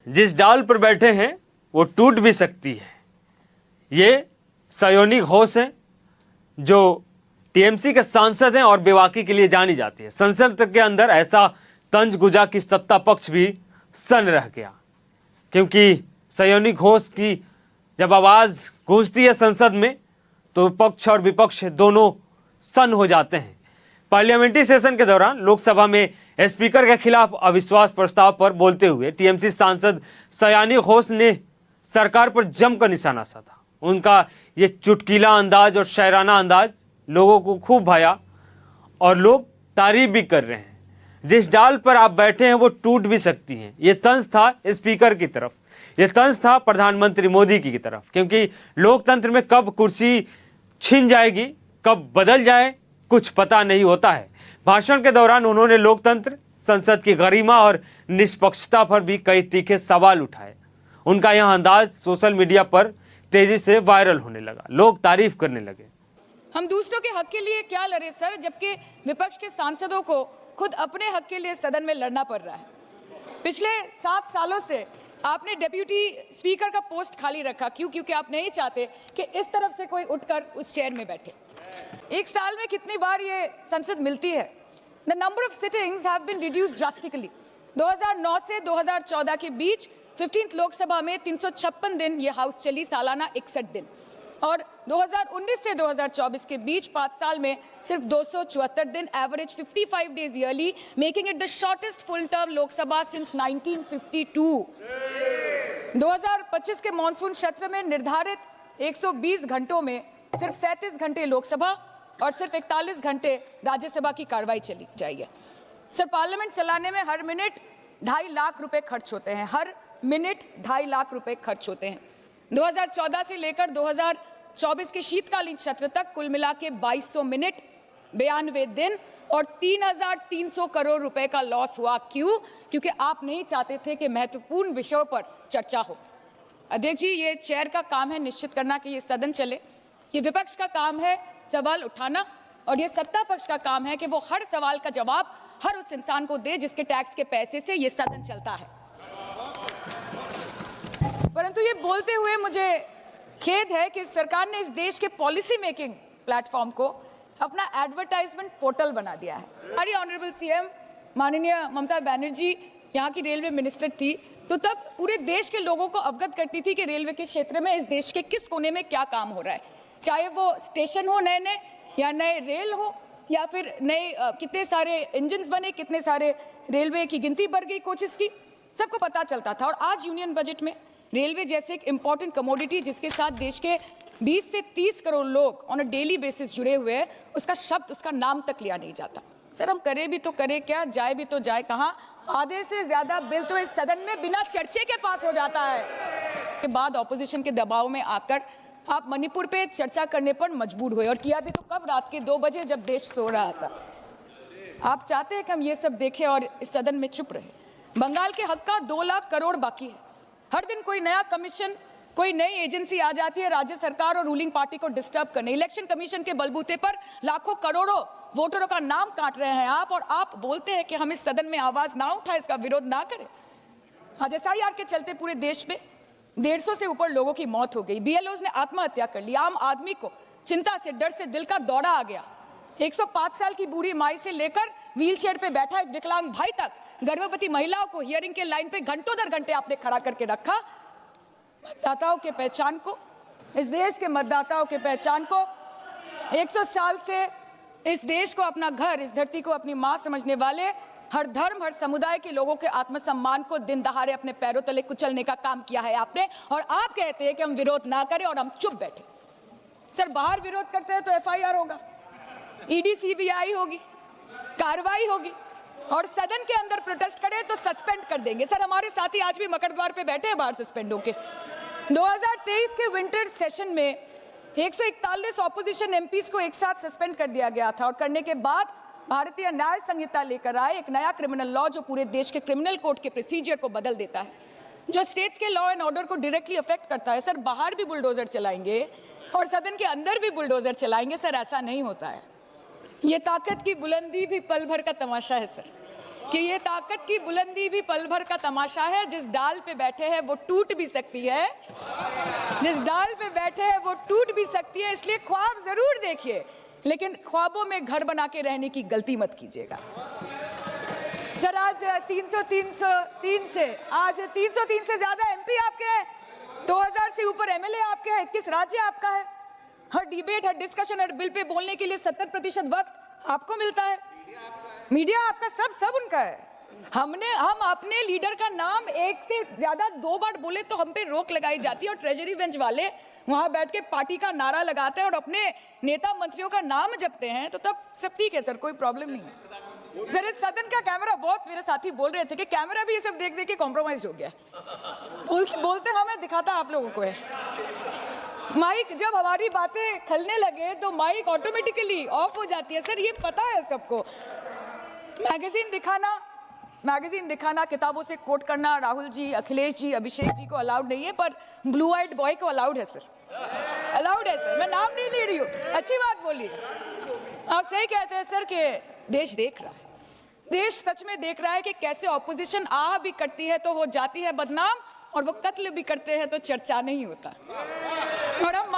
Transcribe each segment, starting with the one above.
जिस डाल पर बैठे हैं वो टूट भी सकती है। ये सयोनी घोष हैं जो टीएमसी के सांसद हैं और बेबाकी के लिए जानी जाती है। संसद के अंदर ऐसा तंज गुजा कि सत्ता पक्ष भी सन रह गया, क्योंकि सयोनी घोष की जब आवाज गूंजती है संसद में तो पक्ष और विपक्ष दोनों सन हो जाते हैं। पार्लियामेंट्री सेशन के दौरान लोकसभा में स्पीकर के खिलाफ अविश्वास प्रस्ताव पर बोलते हुए टीएमसी सांसद सयानी घोष ने सरकार पर जमकर निशाना साधा। उनका ये चुटकीला अंदाज और शायराना अंदाज लोगों को खूब भाया और लोग तारीफ भी कर रहे हैं। जिस डाल पर आप बैठे हैं वो टूट भी सकती हैं। ये तंज था स्पीकर की तरफ, ये तंज था प्रधानमंत्री मोदी की तरफ, क्योंकि लोकतंत्र में कब कुर्सी छिन जाएगी, कब बदल जाए, कुछ पता नहीं होता है। भाषण के दौरान उन्होंने लोकतंत्र, संसद की गरिमा और निष्पक्षता पर भी कई तीखे सवाल उठाए। उनका यह अंदाज सोशल मीडिया पर तेजी से वायरल होने लगा, लोग तारीफ करने लगे। हम दूसरों के हक के लिए क्या लड़े सर, जबकि विपक्ष के सांसदों को खुद अपने हक के लिए सदन में लड़ना पड़ रहा है। पिछले 7 सालों से आपने डेप्यूटी स्पीकर का पोस्ट खाली रखा। क्यों? क्योंकि आप नहीं चाहते कि इस तरफ से कोई उठकर उस चेयर में बैठे। एक साल में कितनी बार ये संसद मिलती है? The number of sittings have been reduced drastically. 2009 से 2014 के बीच 15th लोकसभा में 356 दिन ये हाउस चली, सालाना 61 दिन, और 2019 से 2024 के बीच 5 साल में सिर्फ 274 दिन, average 55 days yearly, making it the shortest full term Lok Sabha since 1952। 2025 के मॉनसून सत्र में निर्धारित 120 घंटों में सिर्फ 37 घंटे लोकसभा और सिर्फ 41 घंटे राज्यसभा की कार्रवाई चली जाएगी। सर, पार्लियामेंट चलाने में हर मिनट 2.5 लाख रुपए खर्च होते हैं, हर मिनट 2.5 लाख रुपए खर्च होते हैं। 2014 से लेकर 2024 के शीतकालीन सत्र तक कुल मिला के 2200 मिनट, 92 दिन और 3,300 करोड़ रुपए का लॉस हुआ। क्यों? क्योंकि आप नहीं चाहते थे कि महत्वपूर्ण विषयों पर चर्चा हो। अध्यक्ष जी, ये चेयर का काम है निश्चित करना कि ये सदन चले, ये विपक्ष का काम है सवाल उठाना, और ये सत्ता पक्ष का काम है कि वो हर सवाल का जवाब हर उस इंसान को दे जिसके टैक्स के पैसे से ये सदन चलता है। परंतु ये बोलते हुए मुझे खेद है कि सरकार ने इस देश के पॉलिसी मेकिंग प्लेटफॉर्म को अपना एडवर्टाइजमेंट पोर्टल बना दिया है। हमारी ऑनरेबल सीएम माननीय ममता बनर्जी यहाँ की रेलवे मिनिस्टर थी, तो तब पूरे देश के लोगों को अवगत करती थी कि रेलवे के क्षेत्र में इस देश के किस कोने में क्या काम हो रहा है, चाहे वो स्टेशन हो नए नए, या नए रेल हो, या फिर नए कितने सारे इंजन्स बने, कितने सारे रेलवे की गिनती बढ़ गई, कोचेस की, सबको पता चलता था। और आज यूनियन बजट में रेलवे जैसे एक इम्पॉर्टेंट कमोडिटी जिसके साथ देश के 20 से 30 करोड़ लोग ऑन अ डेली बेसिस जुड़े हुए हैं, उसका शब्द, उसका नाम तक लिया नहीं जाता। सर, हम करें भी तो करें क्या, जाए भी तो जाए कहाँ? आधे से ज्यादा बिल तो इस सदन में बिना चर्चे के पास हो जाता है। के बाद ऑपोजिशन के दबाव में आकर आप मणिपुर पे चर्चा करने पर मजबूर हुए, और किया भी तो कब? रात के 2 बजे जब देश सो रहा था। आप चाहते हैं कि हम ये सब देखें और इस सदन में चुप रहे। बंगाल के हक का 2 लाख करोड़ बाकी है। हर दिन कोई नया कमीशन, कोई नई एजेंसी आ जाती है राज्य सरकार और रूलिंग पार्टी को डिस्टर्ब करने। इलेक्शन कमीशन के बलबूते पर लाखों करोड़ों वोटरों का नाम काट रहे हैं आप, और आप बोलते हैं कि हम इस सदन में आवाज ना उठाएं, इसका विरोध ना करें। आज SIR के चलते पूरे देश में 150 से ऊपर लोगों की मौत हो गई, BLOs ने आत्महत्या कर ली, आम आदमी को चिंता से, डर से दिल का दौरा आ गया। 105 साल की बूढ़ी माई से लेकर व्हीलचेयर पे बैठा एक विकलांग भाई तक, गर्भवती महिलाओं को हियरिंग के लाइन पे घंटों दर घंटे आपने खड़ा करके रखा। मतदाताओं के पहचान को, इस देश के मतदाताओं के पहचान को, 100 साल से इस देश को अपना घर, इस धरती को अपनी मां समझने वाले हर धर्म, हर समुदाय के लोगों के आत्मसम्मान को दिन दहाड़े अपने पैरों तले कुचलने का काम किया है आपने, और आप कहते हैं कि हम विरोध ना करें और हम चुप बैठे। सर, बाहर विरोध करते हैं तो FIR होगा, ED CBI होगी, कार्रवाई होगी, और सदन के अंदर प्रोटेस्ट करें तो सस्पेंड कर देंगे। सर, हमारे साथी आज भी मकरद्वार पे बैठे हैं बाहर सस्पेंड होके। 2023 के विंटर सेशन में 141 ऑपोजिशन MPs को एक साथ सस्पेंड कर दिया गया था, और करने के बाद भारतीय न्याय संहिता लेकर आए एक नया क्रिमिनल लॉ जो पूरे देश के क्रिमिनल कोड के प्रोसीजर को बदल देता है, जो स्टेट्स के लॉ एंड ऑर्डर को डायरेक्टली अफेक्ट करता है। सर, बाहर भी बुलडोजर चलाएंगे और सदन के अंदर भी बुलडोजर चलाएंगे। सर, ऐसा नहीं होता है। ये ताकत की बुलंदी भी पल भर का तमाशा है। सर, कि ये ताकत की बुलंदी भी पल भर का तमाशा है, जिस डाल पे बैठे हैं वो टूट भी सकती है, जिस डाल पे बैठे हैं वो टूट भी सकती है। इसलिए ख्वाब जरूर देखिए, लेकिन ख्वाबों में घर बना के रहने की गलती मत कीजिएगा। सर आज 303 से ज्यादा एमपी आपके हैं, 2000 से ऊपर एमएलए आपके हैं, 21 राज्य आपका है। हर डिबेट, हर डिस्कशन, हर बिल पे बोलने के लिए 70% वक्त आपको मिलता है। मीडिया आपका सब उनका है। हम अपने लीडर का नाम एक से ज्यादा 2 बार बोले तो हम पे रोक लगाई जाती है, और ट्रेजरी बेंच वाले वहां बैठ के पार्टी का नारा लगाते हैं और अपने नेता मंत्रियों का नाम जपते हैं, तो तब सब ठीक है सर, कोई प्रॉब्लम नहीं है। सर इस सदन का कैमरा, बहुत मेरे साथी बोल रहे थे कि कैमरा भी ये सब देख देख के कॉम्प्रोमाइज हो गया। बोलते हमें दिखाता आप लोगों को है। माइक जब हमारी बातें खलने लगे तो माइक ऑटोमेटिकली ऑफ हो जाती है सर, ये पता है सबको। मैगजीन दिखाना, किताबों से कोट करना राहुल जी, अखिलेश जी, अभिषेक जी को अलाउड नहीं है, पर ब्लू आइड बॉय को अलाउड है सर, अलाउड है सर। मैं नाम नहीं ले रही हूँ, अच्छी बात बोलिए। आप सही कहते हैं सर कि देश देख रहा है, देश सच में देख रहा है कि कैसे ऑपोजिशन आ भी करती है तो हो जाती है बदनाम, और वो कत्ल भी करते हैं तो चर्चा नहीं होता। और हम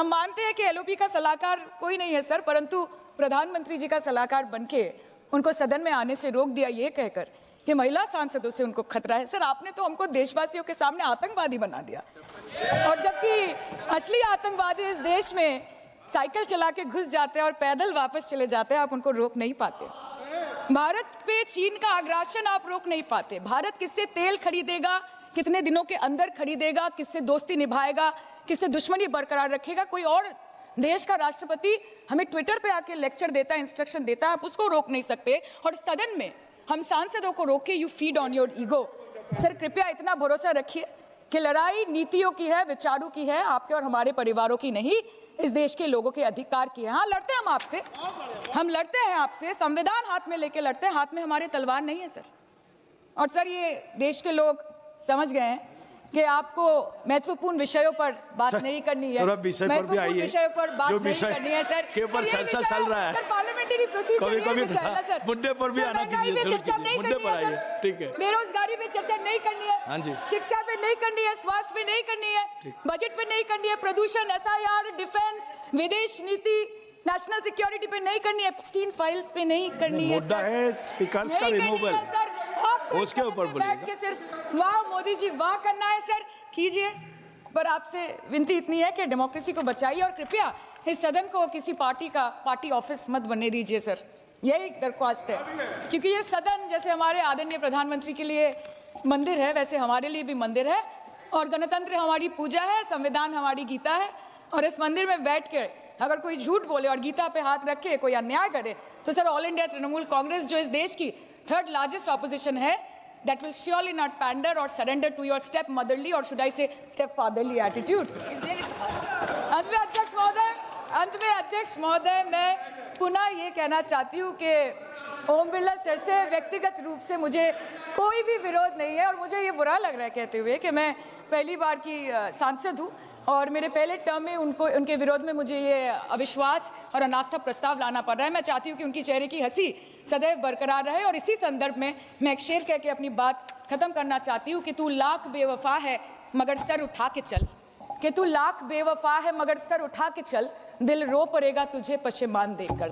मानते हैं कि एलओपी का सलाहकार कोई नहीं है सर, परंतु प्रधानमंत्री जी का सलाहकार बनके उनको सदन में आने से रोक दिया ये कहकर कि महिला सांसदों से उनको खतरा है। सर आपने तो हमको देशवासियों के सामने आतंकवादी बना दिया, और जबकि असली आतंकवादी इस देश में साइकिल चला के घुस जाते हैं और पैदल वापस चले जाते हैं, आप उनको रोक नहीं पाते। भारत पे चीन का आग्रासन आप रोक नहीं पाते। भारत किससे तेल खरीदेगा, कितने दिनों के अंदर खरीदेगा, किससे दोस्ती निभाएगा, किससे दुश्मनी बरकरार रखेगा, कोई और देश का राष्ट्रपति हमें ट्विटर पे आके लेक्चर देता है, इंस्ट्रक्शन देता है, आप उसको रोक नहीं सकते। और सदन में हम सांसदों को रोके, you feed on your ego. Sir कृपया इतना भरोसा रखिए कि लड़ाई नीतियों की है, विचारों की है, आपके और हमारे परिवारों की नहीं, इस देश के लोगों के अधिकार की है। हाँ लड़ते हैं हम आपसे, हम लड़ते हैं आपसे, संविधान हाथ में लेके लड़ते हैं, हाथ में हमारे तलवार नहीं है सर। और सर ये देश के लोग समझ गए हैं कि आपको महत्वपूर्ण विषयों पर बात नहीं करनी है, महत्वपूर्ण विषयों पर बात नहीं करनी है सर, के ऊपर चल रहा है सर, पार्लियामेंटरी प्रोसीजर मुद्दे पर भी आना कीजिए, चर्चा नहीं करनी है सर, ठीक है, बेरोजगारी पे चर्चा नहीं करनी है, शिक्षा पे नहीं करनी है, स्वास्थ्य पे नहीं करनी है, बजट पे नहीं करनी है, प्रदूषण, एसआईआर, डिफेंस, विदेश नीति, नेशनल सिक्योरिटी पे नहीं करनी है, एप्स्टीन फाइल्स पे नहीं करनी है, मुद्दा है स्पीकर्स का रिमूवल, उसके ऊपर बैठ के सिर्फ वाह मोदी जी वाह करना है सर, कीजिए। पर आपसे विनती इतनी है कि डेमोक्रेसी को बचाइए, और कृपया इस सदन को किसी पार्टी ऑफिस मत बनने दीजिए सर, यही दरख्वास्त है। क्योंकि ये सदन जैसे हमारे आदरणीय प्रधानमंत्री के लिए मंदिर है, वैसे हमारे लिए भी मंदिर है, और गणतंत्र हमारी पूजा है, संविधान हमारी गीता है। और इस मंदिर में बैठ के अगर कोई झूठ बोले और गीता पे हाथ रखे, कोई अन्याय करे, तो sir all India Trinamool Congress जो इस देश की 3rd largest opposition है, that will surely not pander or surrender to your step motherly, or should I say step fatherly attitude. अंत में अध्यक्ष महोदय मैं पुनः ये कहना चाहती हूँ कि ओम बिरला सर से व्यक्तिगत रूप से मुझे कोई भी विरोध नहीं है, और मुझे ये बुरा लग रहा है कहते हुए कि मैं पहली बार की सांसद हूँ, और मेरे पहले टर्म में उनके विरोध में मुझे ये अविश्वास और अनास्था प्रस्ताव लाना पड़ रहा है। मैं चाहती हूँ कि उनकी चेहरे की हंसी सदैव बरकरार रहे, और इसी संदर्भ में मैं एक शेर कह के अपनी बात खत्म करना चाहती हूँ कि तू लाख बेवफा है मगर सर उठा के चल, कि तू लाख बेवफा है मगर सर उठा के चल, दिल रो पड़ेगा तुझे पशेमान देखकर।